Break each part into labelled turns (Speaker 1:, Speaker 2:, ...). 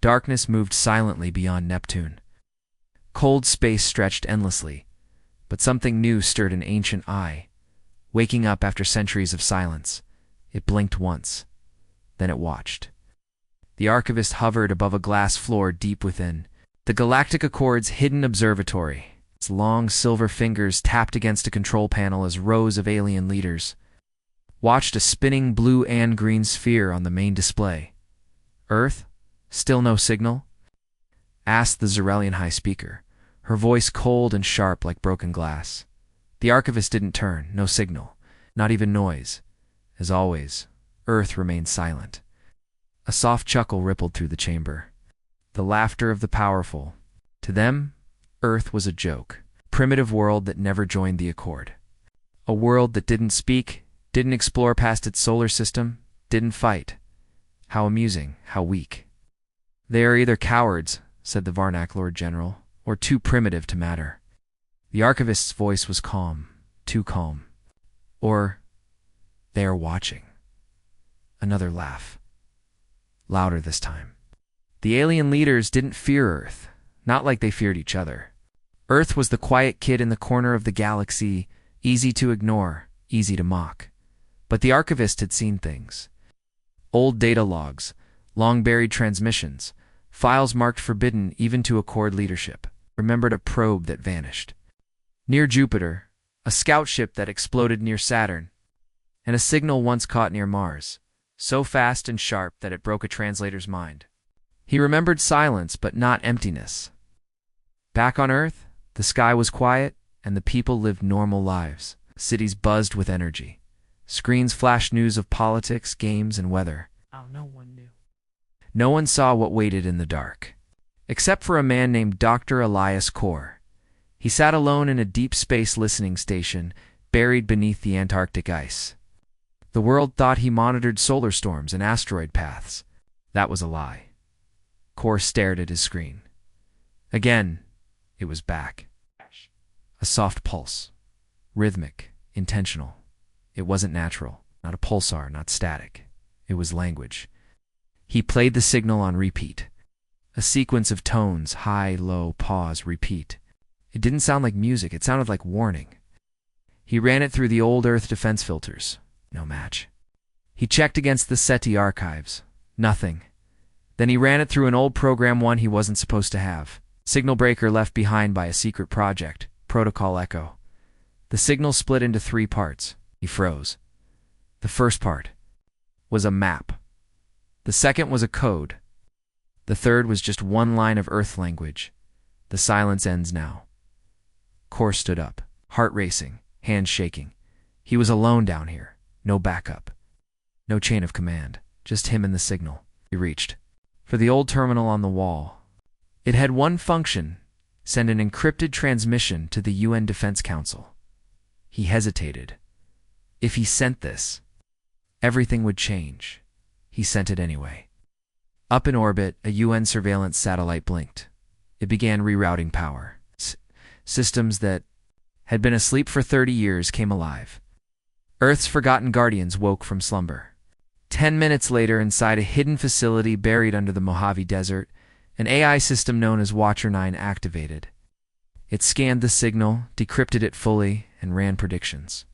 Speaker 1: Darkness moved silently beyond Neptune. Cold space stretched endlessly, but something new stirred an ancient eye. Waking up after centuries of silence, it blinked once. Then it watched. The archivist hovered above a glass floor deep within the Galactic Accord's hidden observatory. Its long silver fingers tapped against a control panel as rows of alien leaders watched a spinning blue and green sphere on the main display. "Earth? Still no signal?" asked the Zarelian high speaker, her voice cold and sharp like broken glass. The archivist didn't turn, no signal, not even noise. As always, Earth remained silent. A soft chuckle rippled through the chamber. The laughter of the powerful. To them, Earth was a joke. Primitive world that never joined the Accord. A world that didn't speak, didn't explore past its solar system, didn't fight. How amusing, how weak. "They are either cowards," said the Varnak Lord General, "or too primitive to matter." The archivist's voice was calm, too calm. "Or they are watching." Another laugh. Louder this time. The alien leaders didn't fear Earth, not like they feared each other. Earth was the quiet kid in the corner of the galaxy, easy to ignore, easy to mock. But the archivist had seen things. Old data logs, long-buried transmissions, files marked forbidden even to Accord leadership, remembered a probe that vanished. Near Jupiter, a scout ship that exploded near Saturn, and a signal once caught near Mars, so fast and sharp that it broke a translator's mind. He remembered silence, but not emptiness. Back on Earth, the sky was quiet, and the people lived normal lives. Cities buzzed with energy. Screens flashed news of politics, games, and weather.
Speaker 2: No one knew.
Speaker 1: No one saw what waited in the dark, except for a man named Dr. Elias Core. He sat alone in a deep space listening station, buried beneath the Antarctic ice. The world thought he monitored solar storms and asteroid paths. That was a lie. Core stared at his screen. Again, it was back. A soft pulse. Rhythmic, intentional. It wasn't natural, not a pulsar, not static. It was language. He played the signal on repeat. A sequence of tones, high, low, pause, repeat. It didn't sound like music, it sounded like warning. He ran it through the old Earth defense filters. No match. He checked against the SETI archives. Nothing. Then he ran it through an old program, one he wasn't supposed to have. Signal breaker left behind by a secret project, Protocol Echo. The signal split into 3 parts. He froze. The first part was a map. The second was a code. The third was just one line of Earth language. The silence ends now. Core stood up, heart racing, hands shaking. He was alone down here. No backup. No chain of command. Just him and the signal. He reached for the old terminal on the wall. It had one function: send an encrypted transmission to the UN Defense Council. He hesitated. If he sent this, everything would change. He sent it anyway. Up in orbit, a UN surveillance satellite blinked. It began rerouting power. Systems that had been asleep for 30 years came alive. Earth's forgotten guardians woke from slumber. 10 minutes later, inside a hidden facility buried under the Mojave Desert, an AI system known as Watcher 9 activated. It scanned the signal, decrypted it fully, and ran predictions.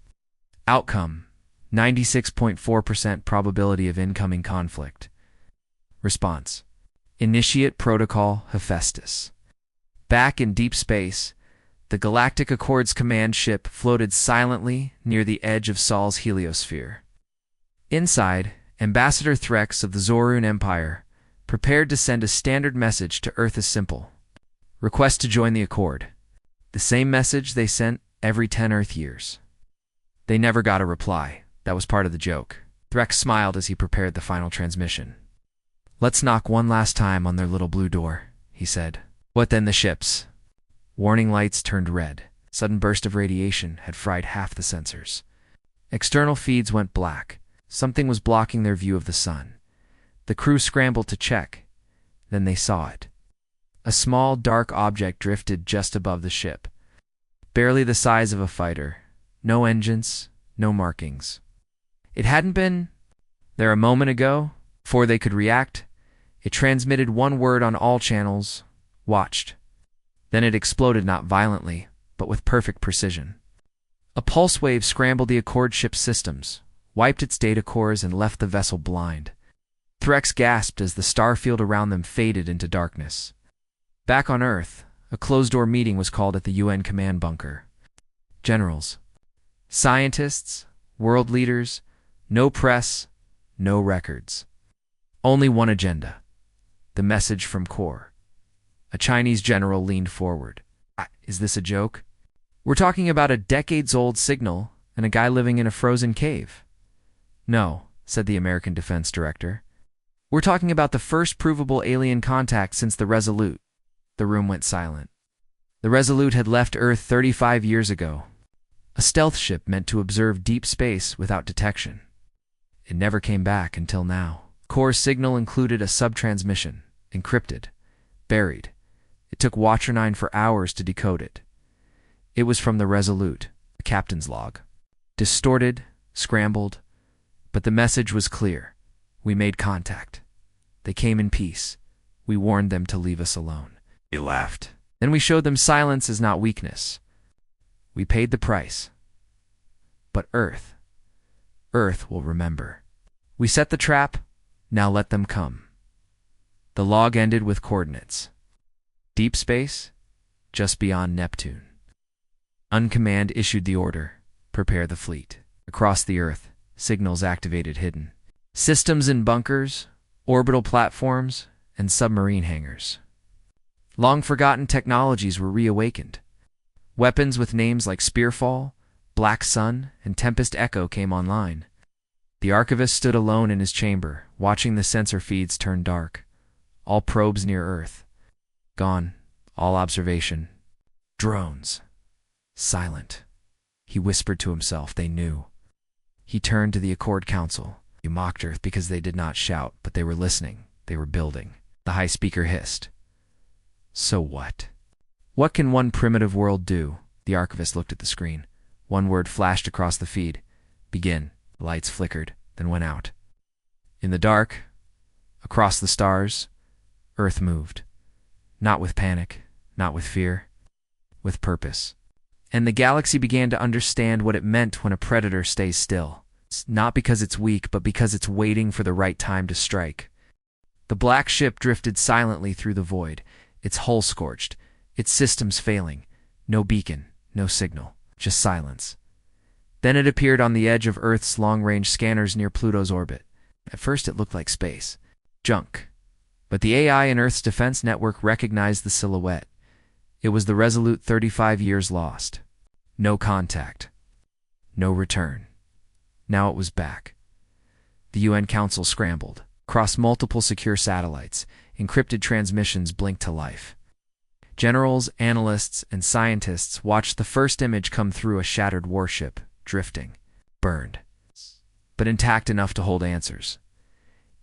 Speaker 1: Outcome: 96.4% probability of incoming conflict. Response: Initiate Protocol Hephaestus. Back in deep space, the Galactic Accord's command ship floated silently near the edge of Sol's heliosphere. Inside, Ambassador Threx of the Zorun Empire prepared to send a standard message to Earth is simple. Request to join the Accord. The same message they sent every 10 Earth years. They never got a reply. That was part of the joke. Threx smiled as he prepared the final transmission. "Let's knock one last time on their little blue door," he said. What then? The ships? Warning lights turned red. Sudden burst of radiation had fried half the sensors. External feeds went black. Something was blocking their view of the sun. The crew scrambled to check. Then they saw it. A small, dark object drifted just above the ship. Barely the size of a fighter. No engines, no markings. It hadn't been there a moment ago. Before they could react, It transmitted one word on all channels, watched. Then it exploded not violently, but with perfect precision. A pulse wave scrambled the Accord ship's systems, wiped its data cores, and left the vessel blind. Threx gasped as the star field around them faded into darkness. Back on Earth, a closed-door meeting was called at the UN command bunker. Generals, scientists, world leaders, no press, no records. Only one agenda. The message from Core. A Chinese general leaned forward. Is this a joke? We're talking about a decades-old signal and a guy living in a frozen cave. No, said the American defense director. We're talking about the first provable alien contact since the Resolute. The room went silent. The Resolute had left Earth 35 years ago. A stealth ship meant to observe deep space without detection. It never came back until now. Core's signal included a subtransmission, encrypted, buried. It took Watcher 9 for hours to decode it. It was from the Resolute, the captain's log. Distorted, scrambled, but the message was clear. We made contact. They came in peace. We warned them to leave us alone. They laughed. Then we showed them silence is not weakness. We paid the price. But Earth will remember. We set the trap, now let them come. The log ended with coordinates. Deep space, just beyond Neptune. Uncommand issued the order, prepare the fleet. Across the Earth, signals activated hidden. Systems in bunkers, orbital platforms, and submarine hangars. Long-forgotten technologies were reawakened. Weapons with names like Spearfall, Black Sun, and Tempest Echo came online. The archivist stood alone in his chamber, watching the sensor feeds turn dark. All probes near Earth. Gone. All observation. Drones. Silent. He whispered to himself, they knew. He turned to the Accord Council. He mocked Earth because they did not shout, but they were listening. They were building. The high speaker hissed. So what? What can one primitive world do? The archivist looked at the screen. One word flashed across the feed. Begin. The lights flickered, then went out. In the dark, across the stars, Earth moved. Not with panic, not with fear, with purpose. And the galaxy began to understand what it meant when a predator stays still. It's not because it's weak, but because it's waiting for the right time to strike. The black ship drifted silently through the void, its hull scorched, its systems failing. No beacon, no signal, just silence. Then it appeared on the edge of Earth's long-range scanners near Pluto's orbit. At first it looked like space. Junk. But the AI in Earth's defense network recognized the silhouette. It was the Resolute 35 years lost. No contact. No return. Now it was back. The UN Council scrambled. Across multiple secure satellites, encrypted transmissions blinked to life. Generals, analysts, and scientists watched the first image come through a shattered warship, drifting, burned, but intact enough to hold answers.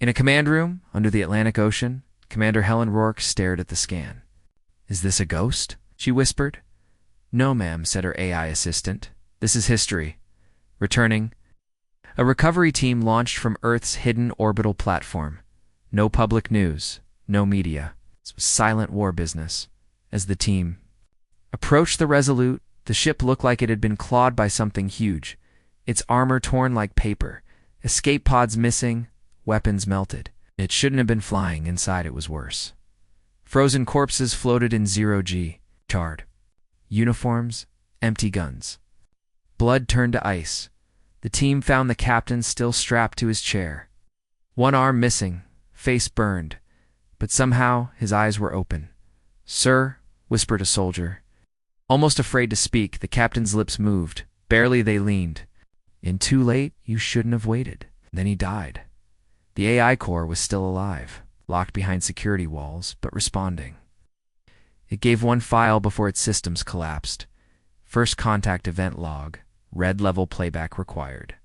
Speaker 1: In a command room, under the Atlantic Ocean, Commander Helen Rourke stared at the scan. Is this a ghost? She whispered. No, ma'am, said her AI assistant. This is history. Returning. A recovery team launched from Earth's hidden orbital platform. No public news, no media. It was silent war business. As the team approached the Resolute, the ship looked like it had been clawed by something huge. Its armor torn like paper, escape pods missing, weapons melted. It shouldn't have been flying. Inside it was worse. Frozen corpses floated in zero-G, charred. Uniforms, empty guns. Blood turned to ice. The team found the captain still strapped to his chair. One arm missing, face burned, but somehow his eyes were open. Sir, whispered a soldier. Almost afraid to speak, the captain's lips moved. Barely they leaned. In too late, you shouldn't have waited. Then he died. The AI core was still alive, locked behind security walls, but responding. It gave one file before its systems collapsed. First contact event log. Red level playback required.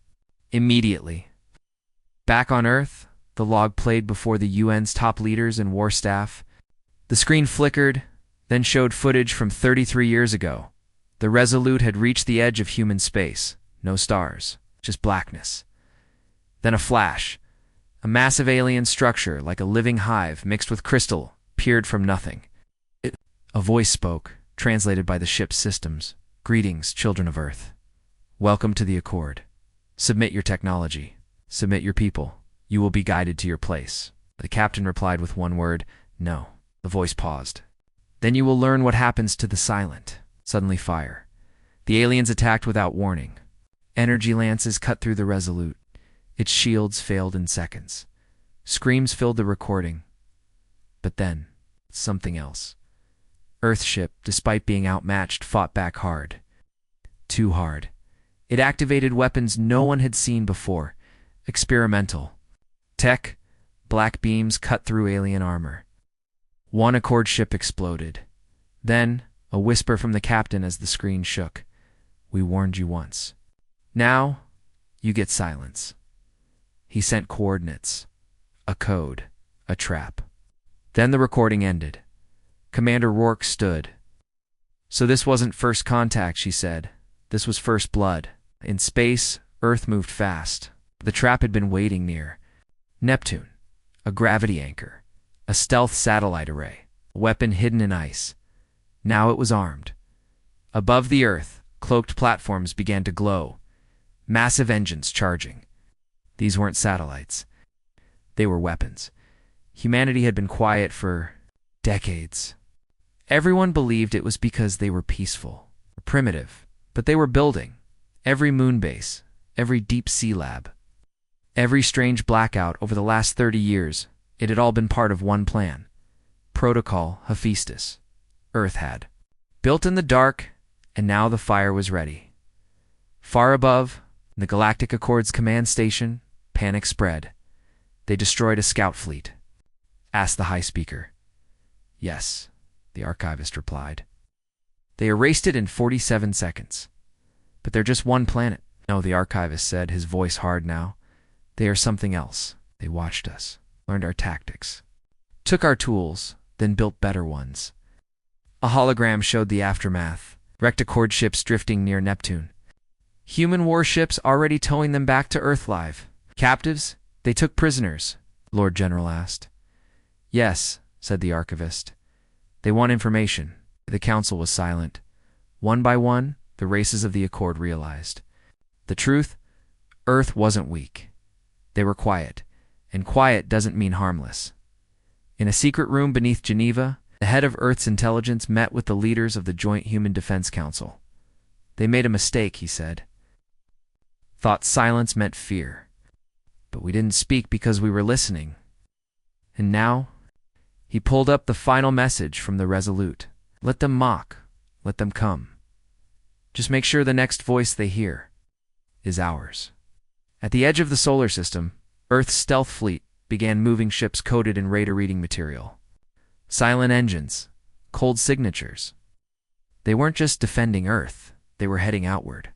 Speaker 1: Immediately. Back on Earth, the log played before the UN's top leaders and war staff. The screen flickered, then showed footage from 33 years ago. The Resolute had reached the edge of human space. No stars, just blackness. Then a flash. A massive alien structure, like a living hive mixed with crystal, peered from nothing. A voice spoke, translated by the ship's systems. "Greetings, children of Earth. Welcome to the Accord. Submit your technology. Submit your people. You will be guided to your place." The captain replied with one word, "No." The voice paused. "Then you will learn what happens to the silent." Suddenly fire. The aliens attacked without warning. Energy lances cut through the Resolute. Its shields failed in seconds. Screams filled the recording. But then, something else. Earthship, despite being outmatched, fought back hard. Too hard. It activated weapons no one had seen before. Experimental. Tech, black beams cut through alien armor. One Accord ship exploded. Then, a whisper from the captain as the screen shook. "We warned you once. Now, you get silence." He sent coordinates. A code. A trap. Then the recording ended. Commander Rourke stood. "So this wasn't first contact," she said. "This was first blood." In space, Earth moved fast. The trap had been waiting near. Neptune. A gravity anchor. A stealth satellite array. A weapon hidden in ice. Now it was armed. Above the Earth, cloaked platforms began to glow. Massive engines charging. These weren't satellites. They were weapons. Humanity had been quiet for decades. Everyone believed it was because they were peaceful, primitive, but they were building. Every moon base, every deep sea lab, every strange blackout over the last 30 years, it had all been part of one plan. Protocol Hephaestus. Earth had. Built in the dark, and now the fire was ready. Far above, the Galactic Accord's command station, panic spread. They destroyed a scout fleet. Asked the high speaker. "Yes," the archivist replied. "They erased it in 47 seconds. But they're just one planet." "No," the archivist said, his voice hard now. "They are something else. They watched us, learned our tactics, took our tools, then built better ones." A hologram showed the aftermath. Wrecked Accord ships drifting near Neptune. Human warships already towing them back to Earth live. "Captives? They took prisoners?" Lord General asked. "Yes," said the archivist. "They want information." The council was silent. One by one, the races of the Accord realized. The truth? Earth wasn't weak. They were quiet, and quiet doesn't mean harmless. In a secret room beneath Geneva, the head of Earth's intelligence met with the leaders of the Joint Human Defense Council. "They made a mistake," he said. "Thought silence meant fear. But we didn't speak because we were listening. And now," he pulled up the final message from the Resolute. "Let them mock. Let them come. Just make sure the next voice they hear is ours." At the edge of the solar system, Earth's stealth fleet began moving ships coated in radar reading material. Silent engines, cold signatures. They weren't just defending Earth, they were heading outward.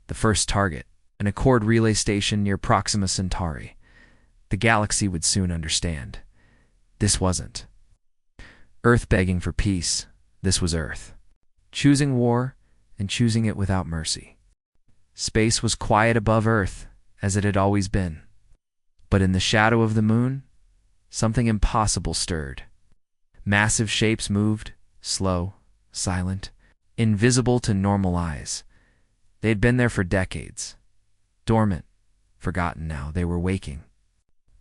Speaker 1: The first target, an Accord relay station near Proxima Centauri. The galaxy would soon understand. This wasn't Earth begging for peace. This was Earth choosing war and choosing it without mercy. Space was quiet above Earth, as it had always been. But in the shadow of the moon, something impossible stirred. Massive shapes moved, slow, silent, invisible to normal eyes. They had been there for decades. Dormant, forgotten now, they were waking.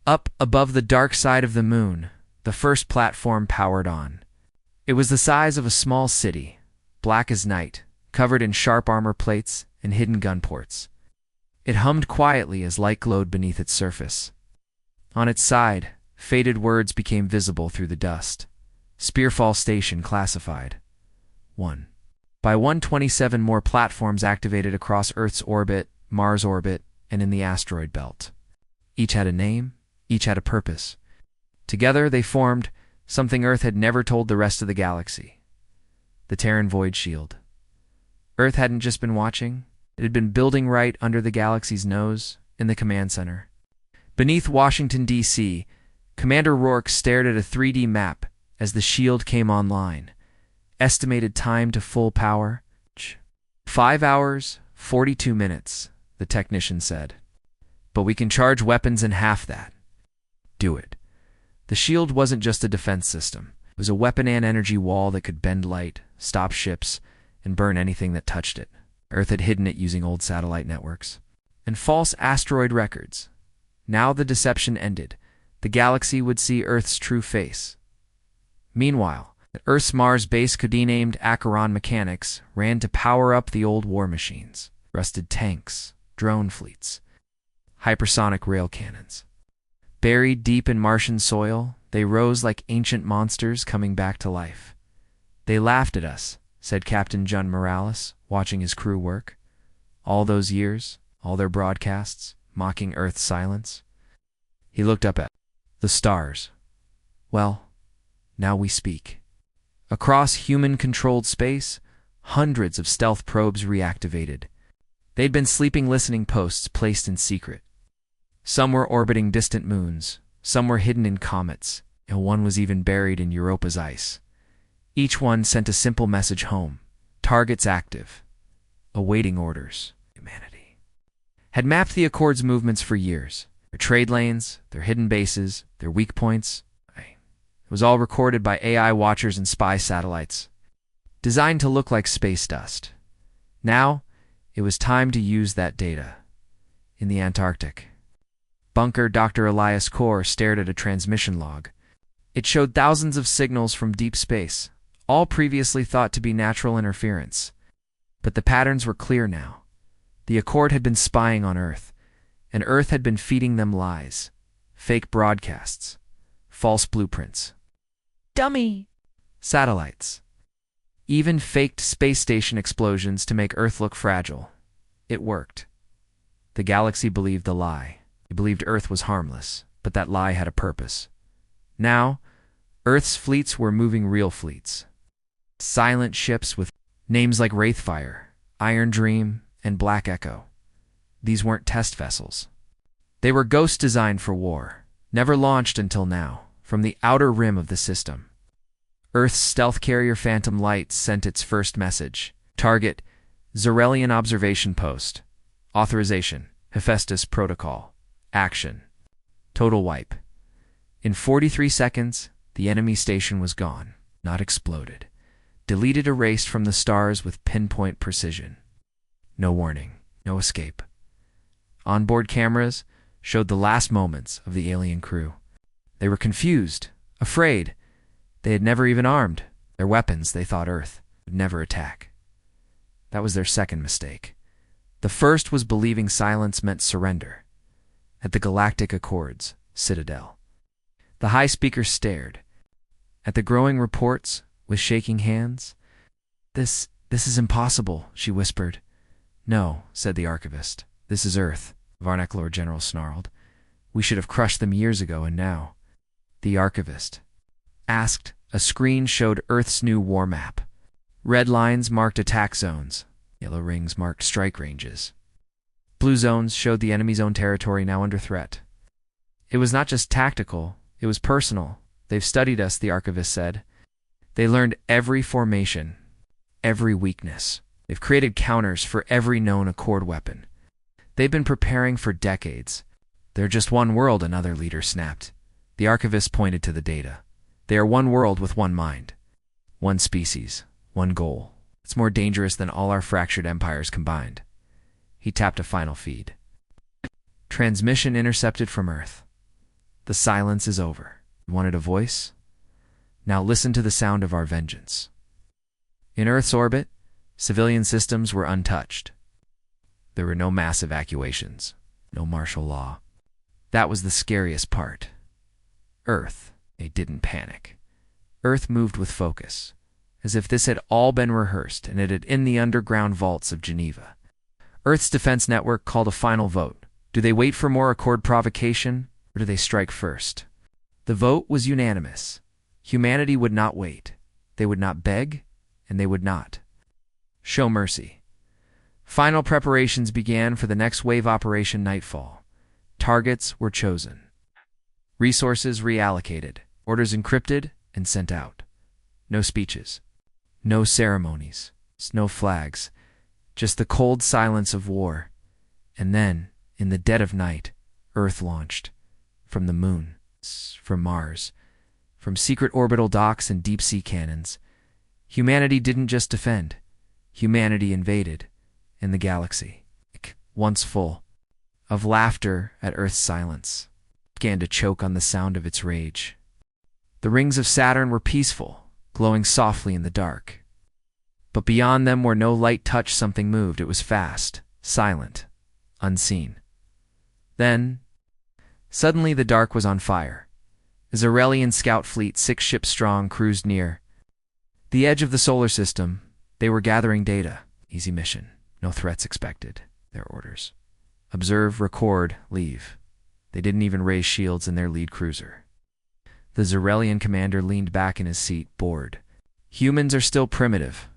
Speaker 1: Up above the dark side of the moon, the first platform powered on. It was the size of a small city, black as night, covered in sharp armor plates and hidden gun ports. It hummed quietly as light glowed beneath its surface. On its side, faded words became visible through the dust. Spearfall Station classified. 1. By 127 more platforms activated across Earth's orbit, Mars' orbit, and in the asteroid belt. Each had a name, each had a purpose. Together they formed something Earth had never told the rest of the galaxy. The Terran Void Shield. Earth hadn't just been watching, it had been building right under the galaxy's nose, in the command center. Beneath Washington, D.C., Commander Rourke stared at a 3D map as the shield came online. Estimated time to full power? 5 hours, 42 minutes, the technician said. But we can charge weapons in half that. do it. The shield wasn't just a defense system. It was a weapon and energy wall that could bend light, stop ships, and burn anything that touched it. Earth had hidden it using old satellite networks and false asteroid records. Now the deception ended. The galaxy would see Earth's true face. Meanwhile, at Earth's Mars base codenamed Acheron Mechanics ran to power up the old war machines, rusted tanks, drone fleets, hypersonic rail cannons. Buried deep in Martian soil, they rose like ancient monsters coming back to life. They laughed at us, said Captain John Morales, watching his crew work. All those years, all their broadcasts, mocking Earth's silence. He looked up at the stars. Well, now we speak. Across human-controlled space, hundreds of stealth probes reactivated. They'd been sleeping listening posts placed in secret. Some were orbiting distant moons, some were hidden in comets, and one was even buried in Europa's ice. Each one sent a simple message home. Targets active. Awaiting orders. Humanity had mapped the Accord's movements for years. Their trade lanes, their hidden bases, their weak points. It was all recorded by AI watchers and spy satellites, designed to look like space dust. Now, it was time to use that data. In the Antarctic, bunker Dr. Elias Core stared at a transmission log. It showed thousands of signals from deep space, all previously thought to be natural interference. But the patterns were clear now. The Accord had been spying on Earth, and Earth had been feeding them lies, fake broadcasts, false blueprints, dummy satellites, even faked space station explosions to make Earth look fragile. It worked. The galaxy believed the lie. It believed Earth was harmless, but that lie had a purpose. Now, Earth's fleets were moving real fleets. Silent ships with names like Wraithfire, Iron Dream, and Black Echo. These weren't test vessels. They were ghosts designed for war, never launched until now, from the outer rim of the system. Earth's stealth carrier Phantom Light sent its first message. Target, Zarelian Observation Post. Authorization, Hephaestus Protocol. Action. Total wipe. In 43 seconds, the enemy station was gone, not exploded. Deleted, erased from the stars with pinpoint precision. No warning, no escape. Onboard cameras showed the last moments of the alien crew. They were confused, afraid. They had never even armed. Their weapons, they thought Earth would never attack. That was their second mistake. The first was believing silence meant surrender. At the Galactic Accord's citadel, the high speaker stared at the growing reports with shaking hands. This is impossible, she whispered. No, said the archivist. This is Earth, Varnak Lord General snarled. We should have crushed them years ago, and now. The archivist asked. A screen showed Earth's new war map. Red lines marked attack zones. Yellow rings marked strike ranges. Blue zones showed the enemy's own territory now under threat. It was not just tactical, it was personal. They've studied us, the archivist said. They learned every formation, every weakness. They've created counters for every known Accord weapon. They've been preparing for decades. They're just one world, another leader snapped. The archivist pointed to the data. They are one world with one mind. One species, one goal. It's more dangerous than all our fractured empires combined. He tapped a final feed. Transmission intercepted from Earth. The silence is over. You wanted a voice? Now listen to the sound of our vengeance. In Earth's orbit, civilian systems were untouched. There were no mass evacuations, no martial law. That was the scariest part. Earth, they didn't panic. Earth moved with focus, as if this had all been rehearsed and it had in the underground vaults of Geneva. Earth's defense network called a final vote. Do they wait for more Accord provocation, or do they strike first? The vote was unanimous. Humanity would not wait. They would not beg, and they would not show mercy. Final preparations began for the next wave Operation Nightfall. Targets were chosen. Resources reallocated. Orders encrypted and sent out. No speeches. No ceremonies. No flags. Just the cold silence of war. And then, in the dead of night, Earth launched. From the moon, from Mars, from secret orbital docks and deep-sea cannons. Humanity didn't just defend. Humanity invaded, and the galaxy, once full of laughter at Earth's silence, began to choke on the sound of its rage. The rings of Saturn were peaceful, glowing softly in the dark. But beyond them, where no light touched, something moved. It was fast, silent, unseen. Then, suddenly the dark was on fire. A Zarelian scout fleet, 6 ships strong, cruised near the edge of the solar system. They were gathering data. Easy mission. No threats expected. Their orders: observe, record, leave. They didn't even raise shields in their lead cruiser. The Zarelian commander leaned back in his seat, bored. Humans are still primitive.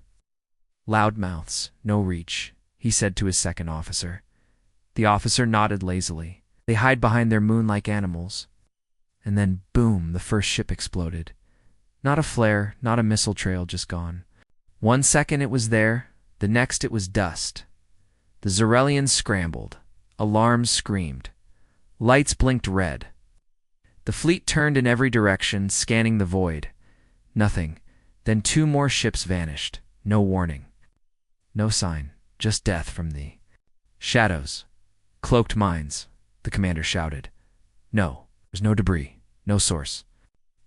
Speaker 1: Loudmouths, no reach, he said to his second officer. The officer nodded lazily. They hide behind their moon-like animals. And then, boom, the first ship exploded. Not a flare, not a missile trail, just gone. 1 second it was there, the next it was dust. The Zarelians scrambled. Alarms screamed. Lights blinked red. The fleet turned in every direction, scanning the void. Nothing. Then 2 more ships vanished. No warning. No sign. Just death from the shadows. Cloaked mines, the commander shouted. No, there's no debris, no source.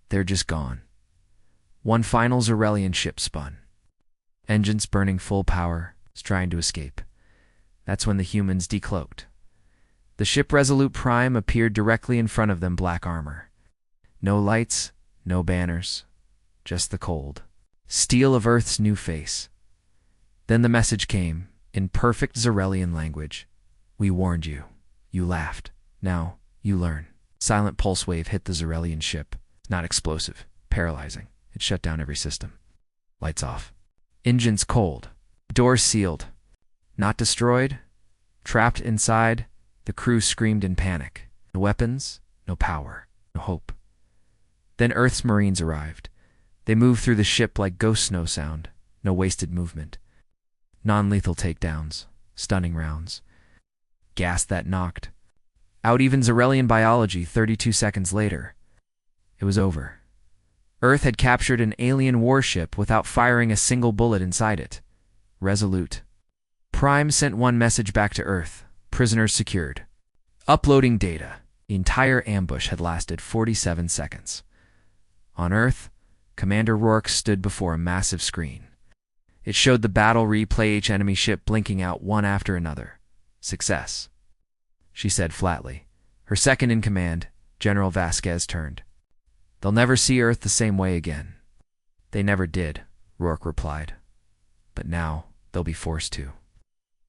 Speaker 1: They're just gone. One final Zarelian ship spun. Engines burning full power, trying to escape. That's when the humans decloaked. The ship Resolute Prime appeared directly in front of them, black armor. No lights, no banners, just the cold steel of Earth's new face. Then the message came, in perfect Zarelian language. We warned you. You laughed. Now, you learn. Silent pulse wave hit the Zarelian ship. Not explosive, paralyzing. It shut down every system. Lights off. Engines cold. Doors sealed. Not destroyed. Trapped inside, the crew screamed in panic. No weapons, no power, no hope. Then Earth's Marines arrived. They moved through the ship like ghost snow sound. No wasted movement. Non-lethal takedowns, stunning rounds. Gas that knocked out even Zarelian biology. 32 seconds later, it was over. Earth had captured an alien warship without firing a single bullet inside it. Resolute Prime sent one message back to Earth. Prisoners secured. Uploading data. The entire ambush had lasted 47 seconds. On Earth, Commander Rourke stood before a massive screen. It showed the battle replay, each enemy ship blinking out one after another. Success, she said flatly. Her second in command, General Vasquez, turned. They'll never see Earth the same way again. They never did, Rourke replied. But now, they'll be forced to.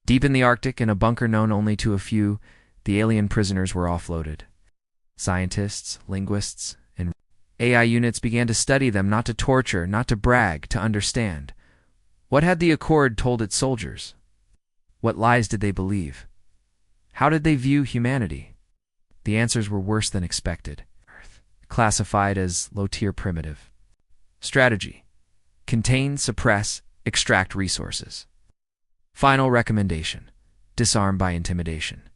Speaker 1: Deep in the Arctic, in a bunker known only to a few, the alien prisoners were offloaded. Scientists, linguists, and AI units began to study them, not to torture, not to brag, to understand. What had the Accord told its soldiers? What lies did they believe? How did they view humanity? The answers were worse than expected. Earth, classified as low-tier primitive. Strategy: contain, suppress, extract resources. Final recommendation: disarm by intimidation.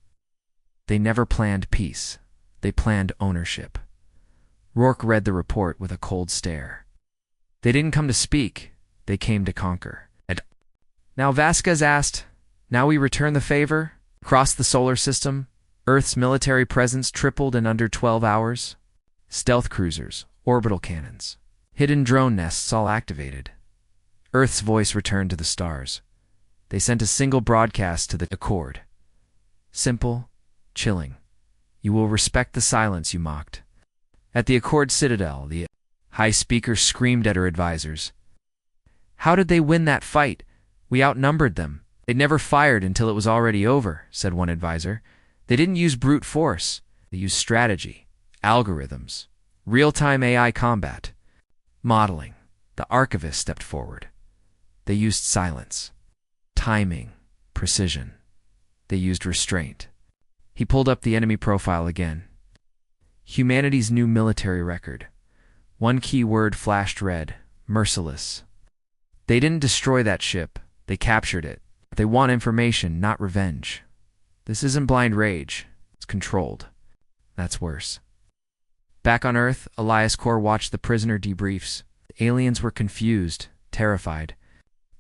Speaker 1: They never planned peace. They planned ownership. Rourke read the report with a cold stare. They didn't come to speak. They came to conquer. And now, Vasquez asked, now we return the favor? Across the solar system, Earth's military presence tripled in under 12 hours. Stealth cruisers, orbital cannons, hidden drone nests all activated. Earth's voice returned to the stars. They sent a single broadcast to the Accord. Simple, chilling. You will respect the silence you mocked. At the Accord Citadel, the high speaker screamed at her advisors. How did they win that fight? We outnumbered them. They never fired until it was already over, said one advisor. They didn't use brute force. They used strategy, algorithms, real-time AI combat, modeling. The archivist stepped forward. They used silence, timing, precision. They used restraint. He pulled up the enemy profile again. Humanity's new military record. One key word flashed red: merciless. They didn't destroy that ship. They captured it. They want information, not revenge. This isn't blind rage. It's controlled. That's worse. Back on Earth, Elias Core watched the prisoner debriefs. The aliens were confused, terrified.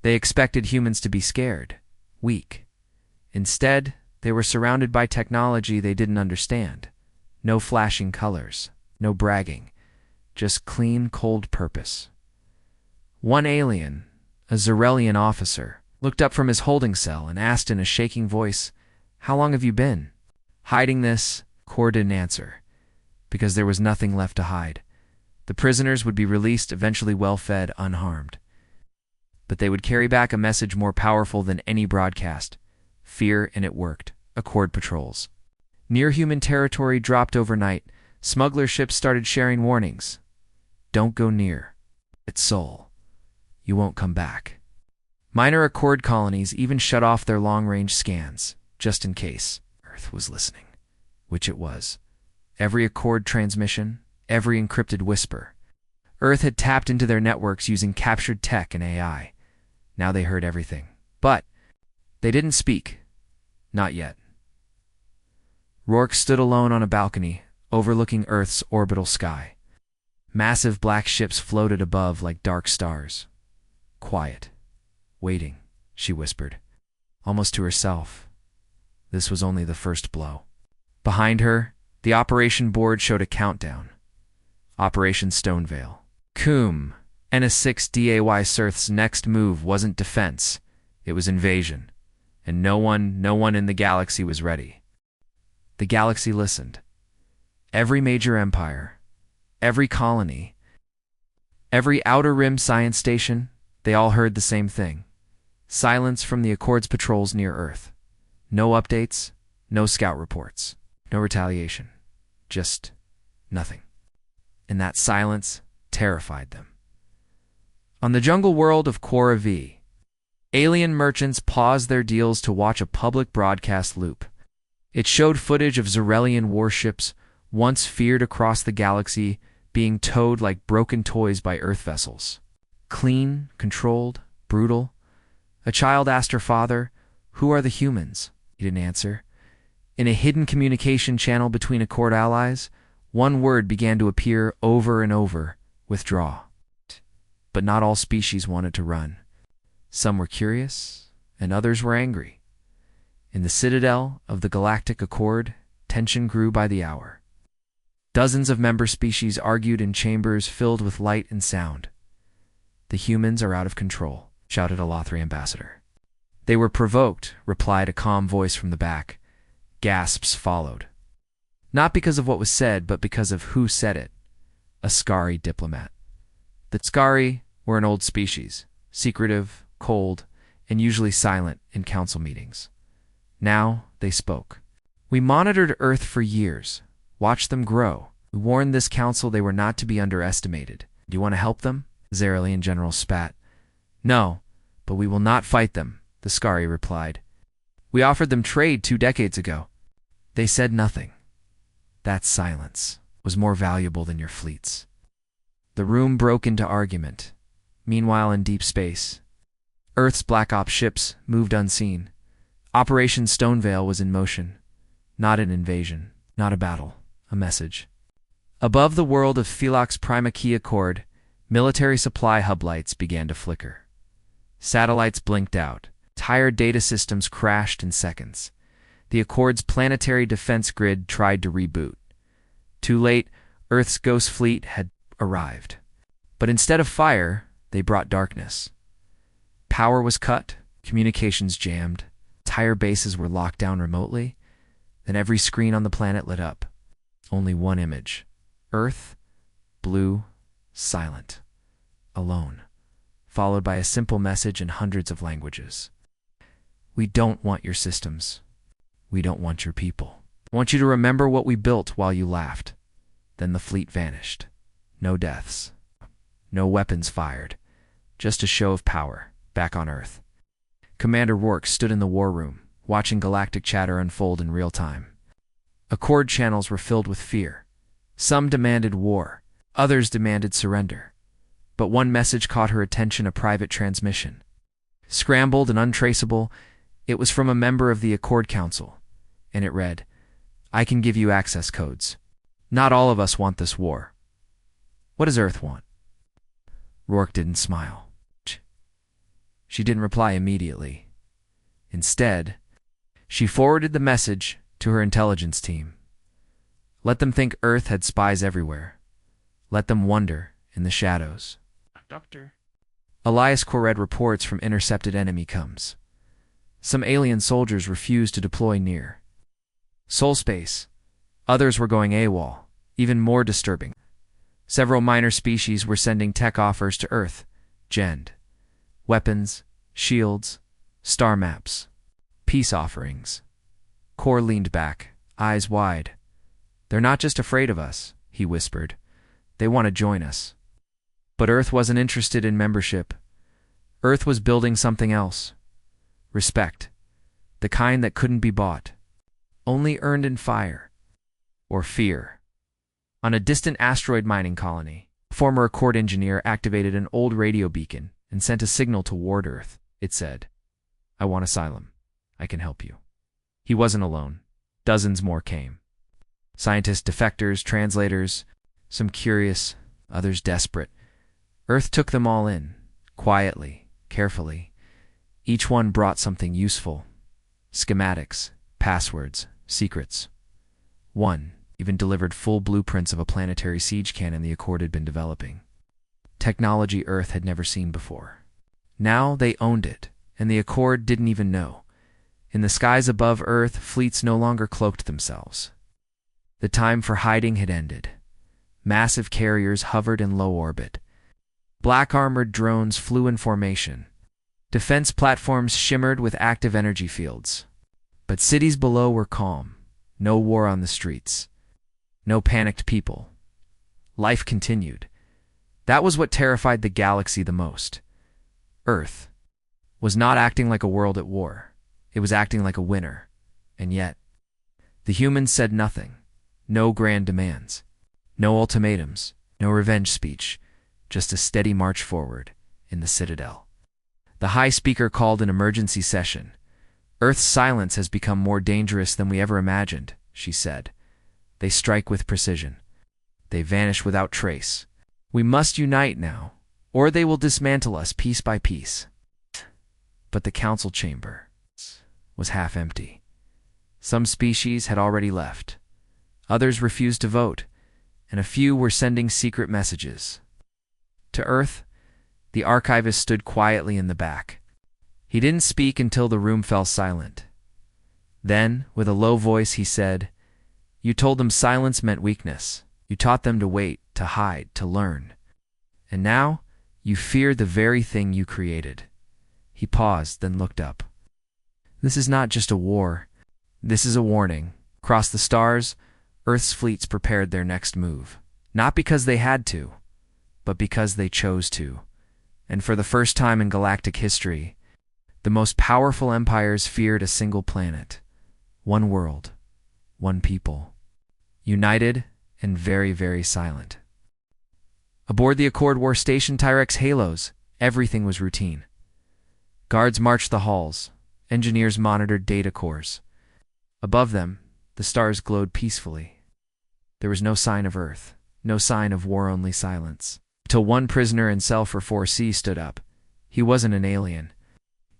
Speaker 1: They expected humans to be scared, weak. Instead, they were surrounded by technology they didn't understand. No flashing colors, no bragging, just clean, cold purpose. One alien, a Zarelian officer, looked up from his holding cell and asked in a shaking voice, "How long have you been?" Hiding this, Core didn't answer, because there was nothing left to hide. The prisoners would be released, eventually well-fed, unharmed. But they would carry back a message more powerful than any broadcast. Fear, and it worked. Accord patrols. Near human territory dropped overnight. Smuggler ships started sharing warnings. Don't go near. It's Sol. You won't come back. Minor Accord colonies even shut off their long-range scans, just in case Earth was listening. Which it was. Every Accord transmission, every encrypted whisper. Earth had tapped into their networks using captured tech and AI. Now they heard everything. But they didn't speak. Not yet. Rourke stood alone on a balcony, overlooking Earth's orbital sky. Massive black ships floated above like dark stars. Quiet. Waiting, she whispered, almost to herself. This was only the first blow. Behind her, the operation board showed a countdown. Operation Stonevale. Coom. NS6 DAY Surth's next move wasn't defense. It was invasion. And no one in the galaxy was ready. The galaxy listened. Every major empire, every colony, every outer rim science station, they all heard the same thing. Silence from the Accord's patrols near Earth. No updates, no scout reports, no retaliation. Just nothing. And that silence terrified them. On the jungle world of Quora V, alien merchants paused their deals to watch a public broadcast loop. It showed footage of Zarelian warships, once feared across the galaxy, being towed like broken toys by Earth vessels. Clean, controlled, brutal. A child asked her father, "Who are the humans?" He didn't answer. In a hidden communication channel between Accord allies, one word began to appear over and over: withdraw. But not all species wanted to run. Some were curious, and others were angry. In the citadel of the Galactic Accord, tension grew by the hour. Dozens of member species argued in chambers filled with light and sound. "The humans are out of control," shouted a Lothri ambassador. "They were provoked," replied a calm voice from the back. Gasps followed. Not because of what was said, but because of who said it. A Scari diplomat. The Scari were an old species, secretive, cold, and usually silent in council meetings. Now they spoke. "We monitored Earth for years, watched them grow. We warned this council they were not to be underestimated. Do you want to help them?" Zarelian General spat. "No, but we will not fight them," the Scari replied. "We offered them trade 2 decades ago." They said nothing. That silence was more valuable than your fleets. The room broke into argument. Meanwhile, in deep space, Earth's Black Ops ships moved unseen. Operation Stonevale was in motion. Not an invasion, not a battle, a message. Above the world of Philox Prima Key Accord, military supply hub lights began to flicker. Satellites blinked out. Tired data systems crashed in seconds. The Accord's planetary defense grid tried to reboot. Too late, Earth's Ghost Fleet had arrived. But instead of fire, they brought darkness. Power was cut, communications jammed, entire bases were locked down remotely, then every screen on the planet lit up. Only one image. Earth, blue, silent, alone, followed by a simple message in hundreds of languages. "We don't want your systems. We don't want your people. I want you to remember what we built while you laughed." Then the fleet vanished. No deaths. No weapons fired. Just a show of power, back on Earth. Commander Rourke stood in the war room, watching galactic chatter unfold in real time. Accord channels were filled with fear. Some demanded war. Others demanded surrender. But one message caught her attention, a private transmission. Scrambled and untraceable, it was from a member of the Accord Council, and it read, "I can give you access codes. Not all of us want this war. What does Earth want? Rourke didn't smile. She didn't reply immediately. Instead, she forwarded the message to her intelligence team. Let them think Earth had spies everywhere. Let them wonder in the shadows.
Speaker 2: Doctor.
Speaker 1: Elias Corred reports from intercepted enemy comes. Some alien soldiers refused to deploy near. Soul space. Others were going AWOL, even more disturbing. Several minor species were sending tech offers to Earth, GEND. Weapons, shields, star maps, peace offerings. Core leaned back, eyes wide. They're not just afraid of us, he whispered. They want to join us. But Earth wasn't interested in membership. Earth was building something else. Respect. The kind that couldn't be bought. Only earned in fire. Or fear. On a distant asteroid mining colony, a former Accord engineer activated an old radio beacon and sent a signal toward Earth. It said, I want asylum. I can help you. He wasn't alone. Dozens more came. Scientists, defectors, translators, some curious, others desperate. Earth took them all in, quietly, carefully. Each one brought something useful. Schematics, passwords, secrets. One even delivered full blueprints of a planetary siege cannon the Accord had been developing. Technology Earth had never seen before. Now they owned it, and the Accord didn't even know. In the skies above Earth, fleets no longer cloaked themselves. The time for hiding had ended. Massive carriers hovered in low orbit. Black-armored drones flew in formation. Defense platforms shimmered with active energy fields. But cities below were calm. No war on the streets. No panicked people. Life continued. That was what terrified the galaxy the most. Earth was not acting like a world at war. It was acting like a winner. And yet, the humans said nothing. No grand demands. No ultimatums. No revenge speech. Just a steady march forward in the Citadel. The High Speaker called an emergency session. Earth's silence has become more dangerous than we ever imagined, she said. They strike with precision. They vanish without trace. We must unite now, or they will dismantle us piece by piece. But the council chamber was half empty. Some species had already left. Others refused to vote, and a few were sending secret messages. To Earth, the archivist stood quietly in the back. He didn't speak until the room fell silent. Then, with a low voice, he said, You told them silence meant weakness. You taught them to wait, to hide, to learn. And now, you fear the very thing you created. He paused, then looked up. This is not just a war. This is a warning. Across the stars, Earth's fleets prepared their next move. Not because they had to, but because they chose to. And for the first time in galactic history, the most powerful empires feared a single planet. One world. One people. United and very, very silent. Aboard the Accord War Station Tyrex Halos, everything was routine. Guards marched the halls. Engineers monitored data cores. Above them, the stars glowed peacefully. There was no sign of Earth, no sign of war-only silence. Till one prisoner in cell for 4C stood up. He wasn't an alien.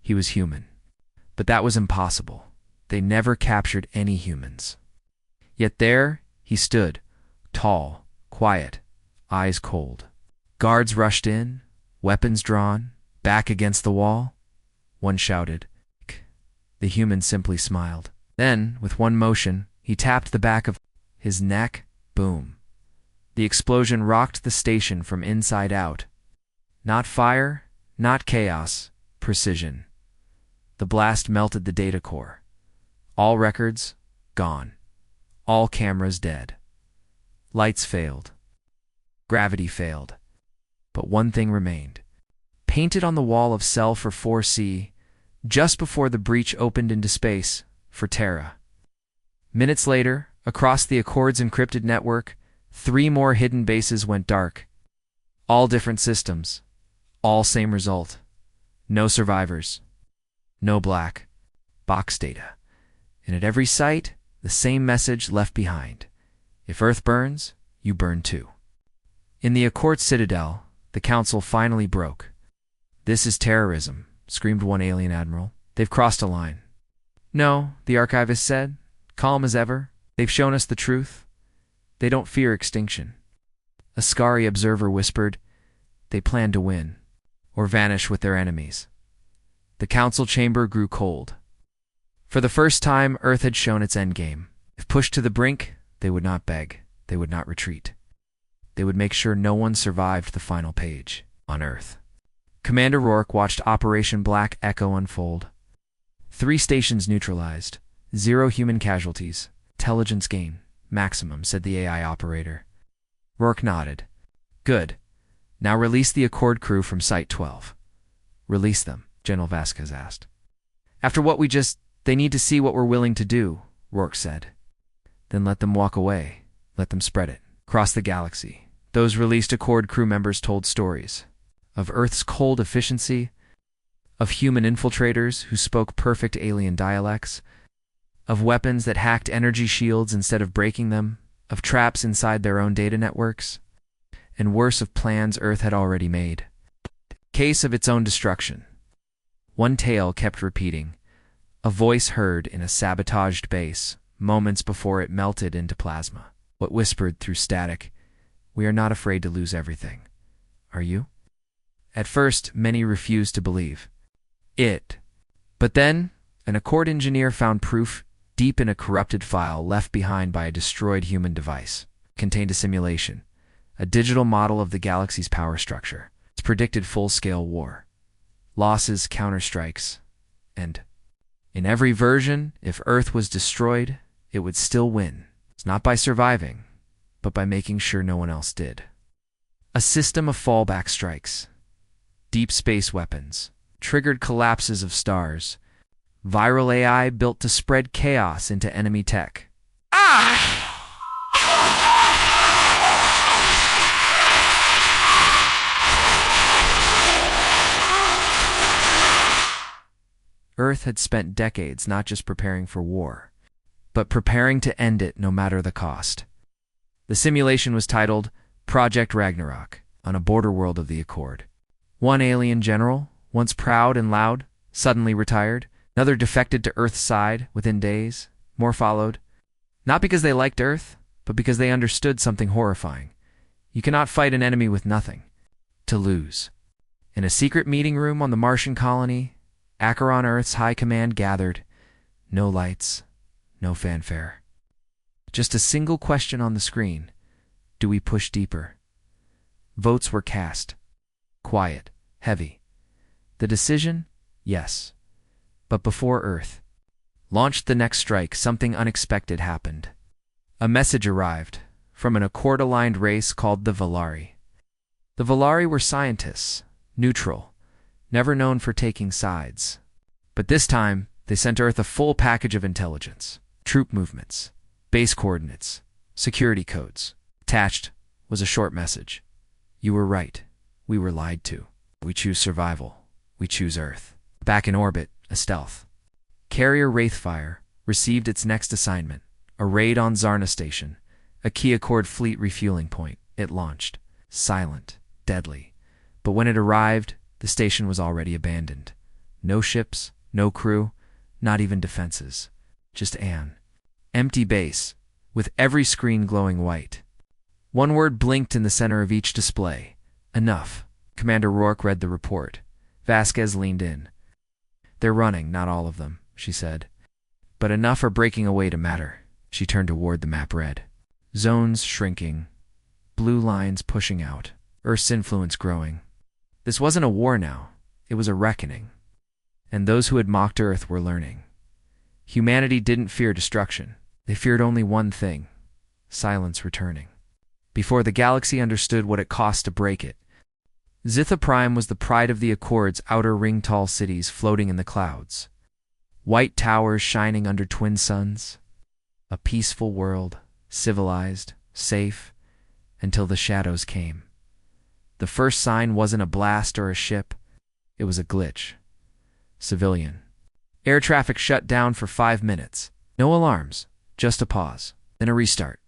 Speaker 1: He was human. But that was impossible. They never captured any humans. Yet there he stood, tall, quiet, eyes cold. Guards rushed in, weapons drawn, back against the wall. One shouted. The human simply smiled. Then, with one motion, he tapped the back of his neck. Boom. The explosion rocked the station from inside out. Not fire, not chaos, precision. The blast melted the data core. All records, gone. All cameras dead. Lights failed. Gravity failed. But one thing remained. Painted on the wall of cell for 4C, just before the breach opened into space, for Terra. Minutes later, across the Accord's encrypted network, 3 more hidden bases went dark. All different systems. All same result. No survivors. No black box data. And at every site, the same message left behind. If Earth burns, you burn too. In the Accord Citadel, the Council finally broke. "This is terrorism," screamed one alien admiral. "They've crossed a line." "No," the archivist said, calm as ever. "They've shown us the truth. They don't fear extinction." A Scari observer whispered, "They plan to win, or vanish with their enemies." The council chamber grew cold. For the first time, Earth had shown its endgame. If pushed to the brink, they would not beg. They would not retreat. They would make sure no one survived the final page on Earth. Commander Rourke watched Operation Black Echo unfold. 3 stations neutralized, 0 human casualties, intelligence gain, maximum, said the AI operator. Rourke nodded. "Good. Now release the Accord crew from Site 12. "Release them?" General Vasquez asked. "After what they need to see what we're willing to do," Rourke said. "Then let them walk away. Let them spread it. Across the galaxy, those released Accord crew members told stories of Earth's cold efficiency, of human infiltrators who spoke perfect alien dialects, of weapons that hacked energy shields instead of breaking them, of traps inside their own data networks, and worse, of plans Earth had already made. Case of its own destruction. One tale kept repeating, a voice heard in a sabotaged base moments before it melted into plasma. What whispered through static, "We are not afraid to lose everything. Are you?" At first, many refused to believe it. But then, an Accord engineer found proof deep in a corrupted file left behind by a destroyed human device. It contained a simulation, a digital model of the galaxy's power structure. It predicted full-scale war, losses, counterstrikes, and, in every version, if Earth was destroyed, it would still win. It's not by surviving, but by making sure no one else did. A system of fallback strikes, deep space weapons, triggered collapses of stars, viral AI built to spread chaos into enemy tech. Earth had spent decades not just preparing for war, but preparing to end it no matter the cost. The simulation was titled Project Ragnarok, on a border world of the Accord. One alien general, once proud and loud, suddenly retired. Another defected to Earth's side within days. More followed. Not because they liked Earth, but because they understood something horrifying. You cannot fight an enemy with nothing to lose. In a secret meeting room on the Martian colony, Acheron Earth's high command gathered. No lights, no fanfare. Just a single question on the screen. Do we push deeper? Votes were cast. Quiet, heavy. The decision? Yes. But before Earth launched the next strike, something unexpected happened. A message arrived from an Accord-aligned race called the Valari. The Valari were scientists, neutral, never known for taking sides. But this time, they sent Earth a full package of intelligence, troop movements, base coordinates, security codes. Attached was a short message. You were right. We were lied to. We choose survival. We choose Earth. Back in orbit, a stealth. Carrier Wraithfire received its next assignment, a raid on Zarna Station, a key Accord fleet refueling point. It launched, silent, deadly. But when it arrived, the station was already abandoned. No ships, no crew, not even defenses. Just an empty base, with every screen glowing white. One word blinked in the center of each display. Enough. Commander Rourke read the report. Vasquez leaned in. They're running, not all of them, she said. But enough are breaking away to matter. She turned toward the map read. Zones shrinking. Blue lines pushing out. Earth's influence growing. This wasn't a war now. It was a reckoning. And those who had mocked Earth were learning. Humanity didn't fear destruction. They feared only one thing. Silence returning. Before the galaxy understood what it cost to break it, Zitha Prime was the pride of the Accord's outer ring-tall cities floating in the clouds. White towers shining under twin suns. A peaceful world, civilized, safe, until the shadows came. The first sign wasn't a blast or a ship. It was a glitch. Civilian. Air traffic shut down for 5 minutes. No alarms, just a pause, then a restart.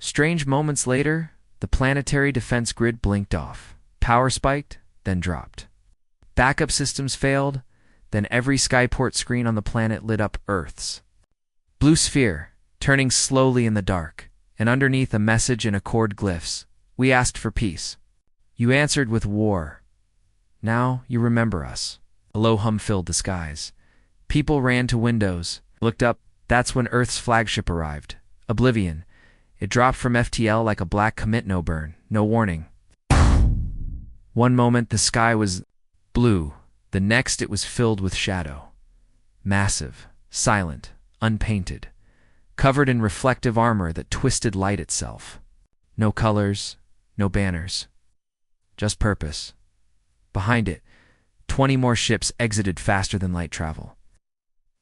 Speaker 1: Strange moments later, the planetary defense grid blinked off. Power spiked, then dropped. Backup systems failed, then every skyport screen on the planet lit up Earth's blue sphere, turning slowly in the dark, and underneath a message in Accord glyphs. We asked for peace. You answered with war. Now you remember us. A low hum filled the skies. People ran to windows, looked up. That's when Earth's flagship arrived. Oblivion. It dropped from FTL like a black comet, no burn, no warning. One moment the sky was blue, the next it was filled with shadow. Massive, silent, unpainted, covered in reflective armor that twisted light itself. No colors, no banners. Just purpose. Behind it, 20 more ships exited faster than light travel,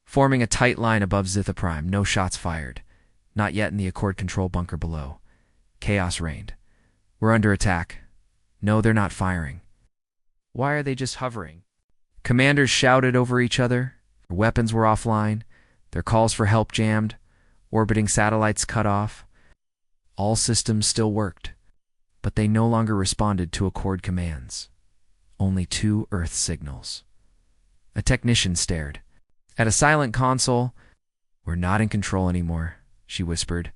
Speaker 1: forming a tight line above Zitha Prime. No shots fired. Not yet in the Accord control bunker below. Chaos reigned. We're under attack. No, they're not firing. Why are they just hovering? Commanders shouted over each other. Their weapons were offline. Their calls for help jammed. Orbiting satellites cut off. All systems still worked, but they no longer responded to Accord commands. Only 2 Earth signals. A technician stared. At a silent console, "We're not in control anymore," she whispered.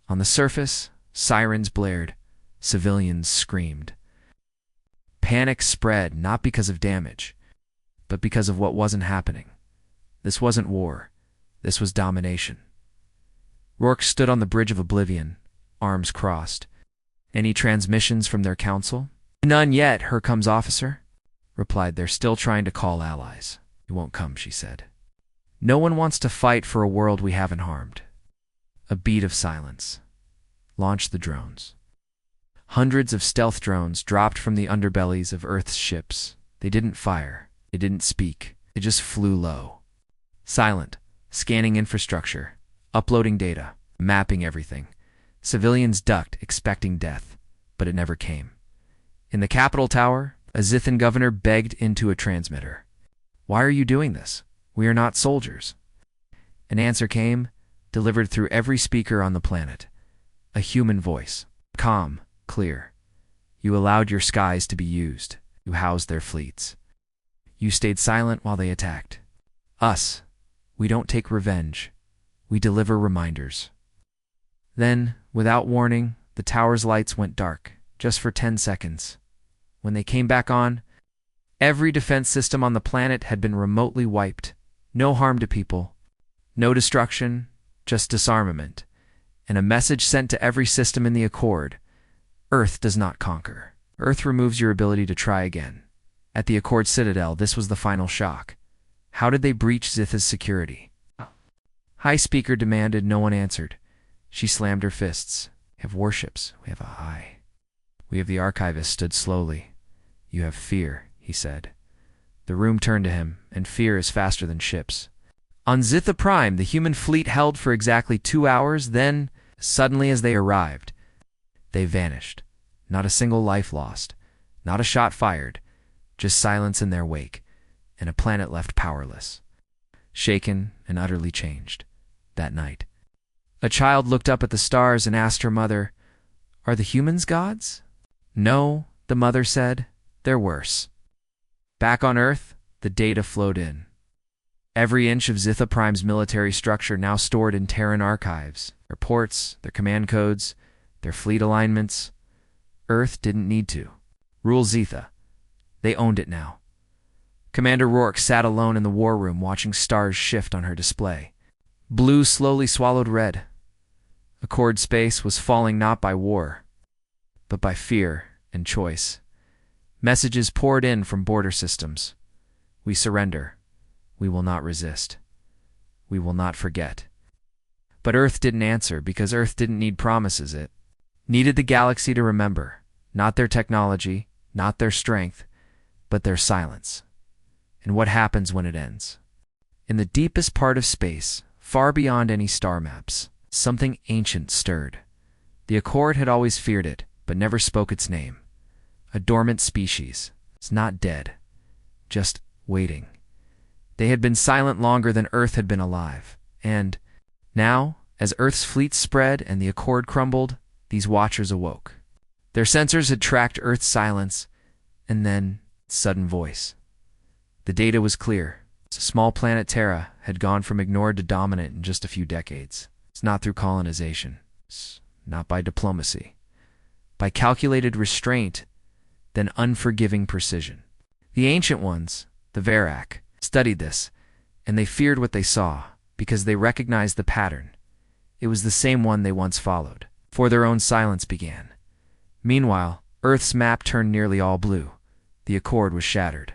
Speaker 1: On the surface, sirens blared. Civilians screamed. Panic spread, not because of damage, but because of what wasn't happening. This wasn't war. This was domination. Rourke stood on the bridge of Oblivion, arms crossed. "Any transmissions from their council?" "None yet, Here Comes Officer," replied. "They're still trying to call allies." "He won't come," she said. "No one wants to fight for a world we haven't harmed." A beat of silence. Launch the drones. Hundreds of stealth drones dropped from the underbellies of Earth's ships. They didn't fire. They didn't speak. They just flew low. Silent, scanning infrastructure, uploading data, mapping everything. Civilians ducked, expecting death, but it never came. In the Capitol Tower, a Zithan governor begged into a transmitter. "Why are you doing this? We are not soldiers." An answer came, delivered through every speaker on the planet. A human voice, calm, clear. "You allowed your skies to be used. You housed their fleets. You stayed silent while they attacked. Us, we don't take revenge. We deliver reminders." Then, without warning, the tower's lights went dark, just for 10 seconds. When they came back on, every defense system on the planet had been remotely wiped. No harm to people. No destruction, just disarmament. And a message sent to every system in the Accord: Earth does not conquer. Earth removes your ability to try again. At the Accord Citadel, this was the final shock. How did they breach Zitha's security? High Speaker demanded. No one answered. She slammed her fists. "We have warships. We have a high." We have the Archivist stood slowly. "You have fear," he said. The room turned to him, and fear is faster than ships. On Zitha Prime, the human fleet held for exactly 2 hours. Then, suddenly as they arrived, they vanished. Not a single life lost. Not a shot fired. Just silence in their wake, and a planet left powerless. Shaken and utterly changed. That night, a child looked up at the stars and asked her mother, "Are the humans gods?" "No," the mother said. "They're worse." Back on Earth, the data flowed in. Every inch of Zitha Prime's military structure now stored in Terran archives. Their ports, their command codes, their fleet alignments. Earth didn't need to. Rule Zitha. They owned it now. Commander Rourke sat alone in the war room watching stars shift on her display. Blue slowly swallowed red. Accord space was falling not by war, but by fear and choice. Messages poured in from border systems. "We surrender. We will not resist. We will not forget." But Earth didn't answer, because Earth didn't need promises. It needed the galaxy to remember, not their technology, not their strength, but their silence. And what happens when it ends? In the deepest part of space, far beyond any star maps, something ancient stirred. The Accord had always feared it, but never spoke its name. A dormant species. It's not dead, just waiting. They had been silent longer than Earth had been alive. And now, as Earth's fleet spread and the Accord crumbled, these watchers awoke. Their sensors had tracked Earth's silence, and then, sudden voice. The data was clear. Small planet Terra had gone from ignored to dominant in just a few decades. It's not through colonization. It's not by diplomacy. By calculated restraint, then unforgiving precision. The Ancient Ones, the Verak, studied this, and they feared what they saw, because they recognized the pattern. It was the same one they once followed, before their own silence began. Meanwhile, Earth's map turned nearly all blue. The Accord was shattered.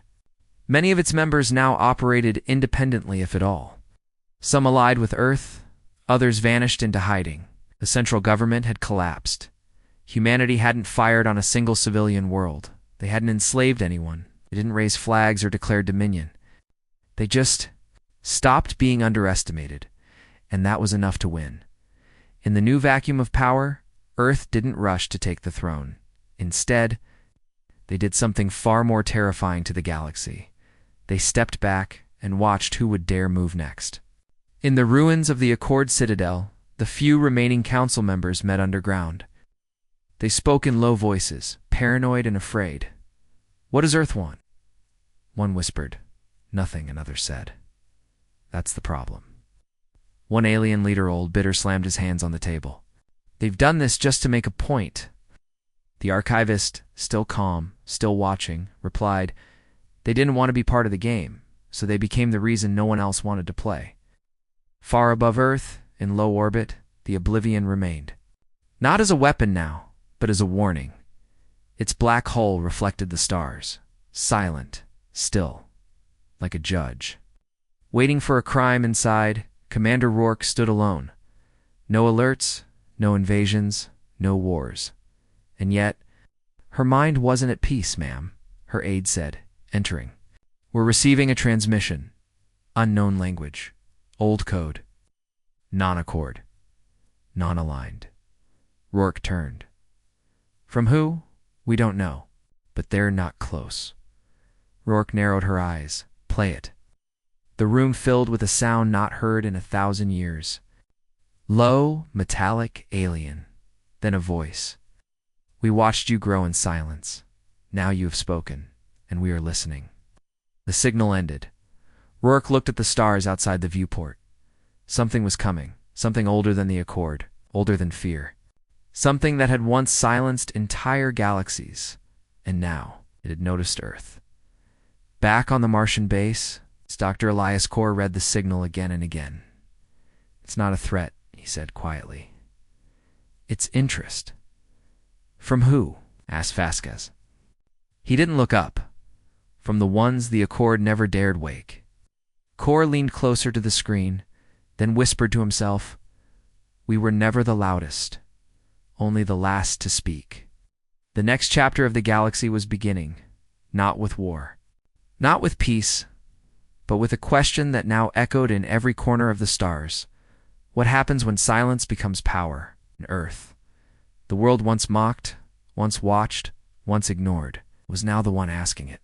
Speaker 1: Many of its members now operated independently, if at all. Some allied with Earth, others vanished into hiding. The central government had collapsed. Humanity hadn't fired on a single civilian world. They hadn't enslaved anyone. They didn't raise flags or declare dominion. They just stopped being underestimated, and that was enough to win. In the new vacuum of power, Earth didn't rush to take the throne. Instead, they did something far more terrifying to the galaxy. They stepped back and watched who would dare move next. In the ruins of the Accord Citadel, the few remaining council members met underground. They spoke in low voices, paranoid and afraid. "What does Earth want?" One whispered. "Nothing," another said. "That's the problem." One alien leader, old bitter, slammed his hands on the table. "They've done this just to make a point." The archivist, still calm, still watching, replied, "They didn't want to be part of the game, so they became the reason no one else wanted to play." Far above Earth, in low orbit, the Oblivion remained. Not as a weapon now, but as a warning. Its black hull reflected the stars, silent, still, like a judge. Waiting for a crime inside, Commander Rourke stood alone. No alerts, no invasions, no wars. And yet, her mind wasn't at peace, ma'am, her aide said, entering. "We're receiving a transmission. Unknown language. Old code. Non-accord. Non-aligned." Rourke turned. "From who? We don't know, but they're not close." Rourke narrowed her eyes. "Play it." The room filled with a sound not heard in 1,000 years. Low, metallic, alien. Then a voice. "We watched you grow in silence. Now you have spoken, and we are listening." The signal ended. Rourke looked at the stars outside the viewport. Something was coming, something older than the Accord, older than fear. Something that had once silenced entire galaxies, and now it had noticed Earth. Back on the Martian base, Dr. Elias Core read the signal again and again. "It's not a threat," he said quietly. "It's interest." "From who?" asked Vasquez. He didn't look up. From the ones the Accord never dared wake. Core leaned closer to the screen, then whispered to himself, "We were never the loudest, only the last to speak." The next chapter of the galaxy was beginning, not with war, not with peace, but with a question that now echoed in every corner of the stars. What happens when silence becomes power in Earth? The world once mocked, once watched, once ignored, was now the one asking it.